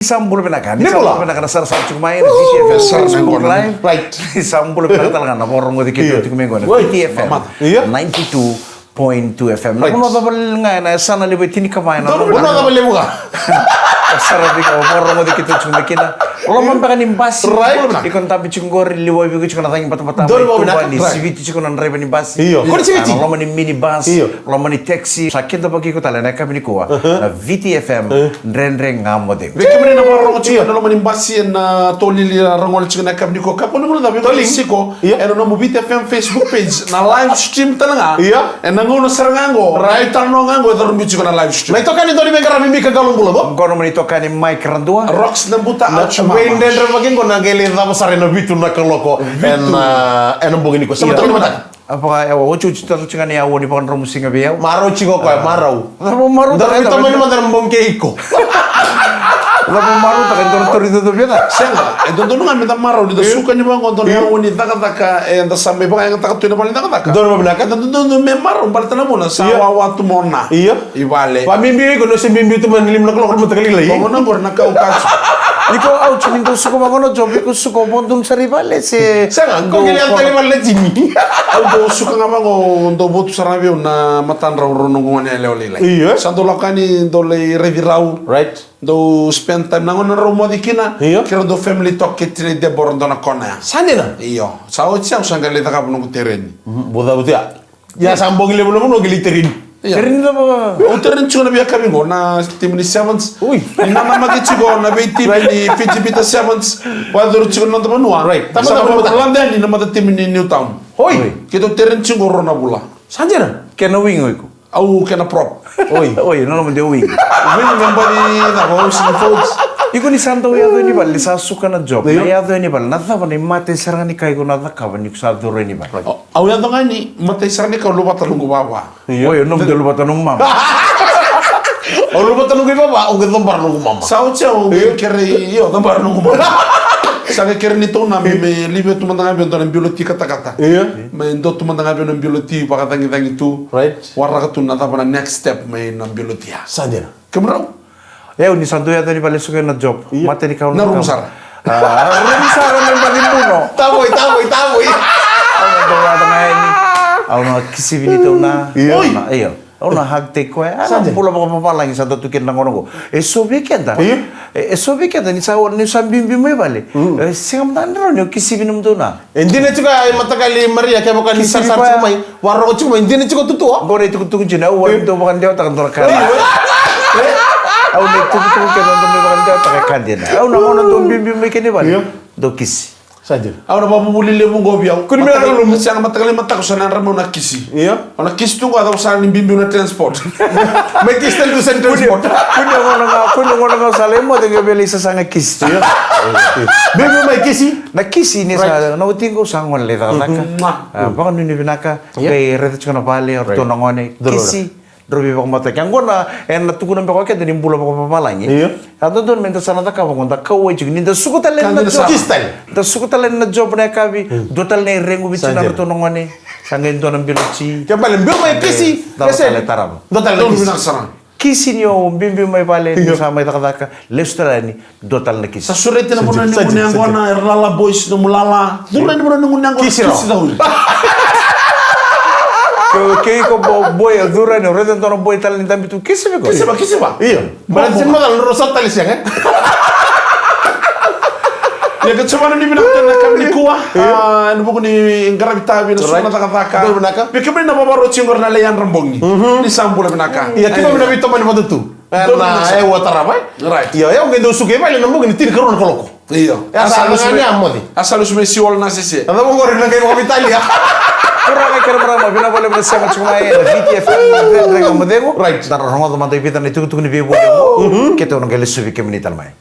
Sambul penakan, Nibola. penakan sar cuma main VTFM Facebook Live, Right. Sambul penakan talangan na porong mo dikit itu kumengo na VTFM Iya. 92.2 FM. Right. Nakuno babal nga na sana libo tini kamay na. Doon na kabali mo ka. Sarap ko porong mo dikit itu kumekina. Wala man pa kanim basi. Right. Ikon tabi chungor liwo bigo chukon natang patapata. Doon mo na. Ni siviti chukon na reba ni basi. Iyo. Kung siviti? Wala man ni mini bus. Iyo. Wala man ni taxi. Sakit dapat ko tala na kami ni kuwa. Na VTFM renreng ngamode. Bekemre na parang chico na naman imbasi na tolili na rangol chico na kabni ko kapo naman na Toling. siko Iya. eno na mobite FM Facebook page na live stream talaga Iya. na ngono sarangango right tanong ngango darum chico na live stream May to kan ito ni Bengkara Mimi kagalong bulo ko. Kono man ito kani Mike Randua. rocks na buta out siya Wayne mama Dendra maging ko nageli na masarena bitu na kaloko en bungin ko. Sama to ni mata. Apa ya wo cuci terus dengan ya wo ni pakan rumus singa biau. Maro chiko ko marau. Apa maru tak Dari ada. to man man bom ke iko. Apa maru tak ada tur itu tu biasa. senga e don don ngam ta maro di da suka ni bango don ya woni taka taka e da samme ba nga taka tu na bali taka taka Doon mo binaka. don don me maro balta na mona sa Iya. wa tu mona Iya. ibale Pa Mimi ko no si Mimi to man lim na kaloko mo tagali lai. Bango na gor na kau kacu Iko au cumin tu suko magono job iko suko bondum sari bale se. Senga ko gili ang tali man Jimmy. Aldo suka nga bango do botu sarabio na matan raw rono ngone leo lele. Iya. Santo lokani do le revirau Right. do spend time na ngone ro modikina. Iya. Kero do family talk kitri de bordo na kona. Sande na. Iyo. Sao cia usanga le taka puno tereni. Boda butia. Ya sambong le mo gili terin. Kerin apa? O tereni chuna biya kami go na timni sevens. Uy. Ni mama magichi go na be timni pijipita sevens. Wadur chuna na manua. Right. Tama Tama, tama tama. London ni na mata timni Newtown. Hoy. Kito tereni chungo rona bula. Sande na. Kena wing iko. Au kena prop. Oi. Oi, no mo de wing. Vini membari na house ni folks. Iko ni santo ya do ni bal sa suka na job. Iya. Ya do ni bal na ta ni mate sarang ni kai ko na ta ka ni sa do ni bal. Au ya donga ni mate sarni ka lupa talungu baba. Oi, no mo de lupa tanong mam. O lu betul lu ba o gedom par lu mama. Sao chao kere yo gambar nungu baba. Sabe kere ni to na me libe tu mandanga be ndona bioloti kata kata. Iya. Me ndo tu mandanga be ndona bioloti pa kata ngi tu. Right. Warra ka tu na ta bana next step me na bioloti ya. Sande na. Kemrau. Ya ni santo ya do ni bal suka na job. Mate ni ka Na rumusar. Rumusar na bali puno. Taboy. Ang dawa na ni. Ang na kisibini to na. Iya. Iyo. Ang na hagte ko ay. Saan? Ang pula pa lang sa tukin ng ono ko. So weekend. Iya. So weekend ni sa sambimbi mo bali. Singam na ron yung kisibini mo to na. Hindi na chuka ay matakali Maria kaya bukan Kisi sar pa. chumay. Waro ko chumay hindi na chuka tutua. Ang itu tukun jina uwan to bakan dia takan tora kan. Ang itu tukun kan to bakan dia takan kan dia. Ang na to bimbi mo kini bali. Iya. Do kisi. Sande. Au na babu buli le mungo biau. Kuni mera lu Siang matakali matako sana ramo na kisi. Iya. Ona kisi tu ada usah ni bimbi na transport. May kistan to center sport. Kuno nga salemo de beli sa sanga kisi. Bebe may kisi. Na kisi ni sa nauting ko sang wala leta naka. Baka nini binaka kay rete chuna pali or to nangone kisi. Drobi baka mata kang gona en na tukunan ba ko kaya din bula baka papalangi. Iya. Ato don menta sana ta ka baka ka way chig ninda sukutalen na Kandida job. sa- Kistan. Da sukutalen na job na kabi. Dotal na rengu bitu na Sanjer. to nangone. Sangin to ng biluchi. Kaya pala bebe may kisi. Kasi tarab. Dotal Don kisi. binak sana. Kisi niyo bimbi may pale sa may takadaka. Lestalani dotal na kisi. Sa surete na muna ni Saji, muna saji. yang na erlala boys na mulala. Dula ni muna ni muna yang Kisi raw. daw. Kaya ko boy adura ni rete to boy tal ni tambi tu kisi ko. Kisi ba? Iya. Balansin mo dal rosat talis yang Ya ke cuma ni binak na kami kuah. Ano buku ni gravita bin Right. suna taka. Betul, binaka. Bikemri na babaro chingor na leyan rambongi. Ni sambula binaka. Iya kita mina bito man mo tu. Na ay watara ba? Right. Iya, ya ngendo suke ba le namo ni tin karon koloko. Iyo. Ya sa ngani amodi. Asalus me siwol na sisi. Ada mo ngori na kay mo Italia. Kurang ay karama bina boleh bersama cuma ya VTFM dengan modemo. Right. Dan orang orang mantai pitan itu ni bibu. Kita orang gelis subi kemini talmai.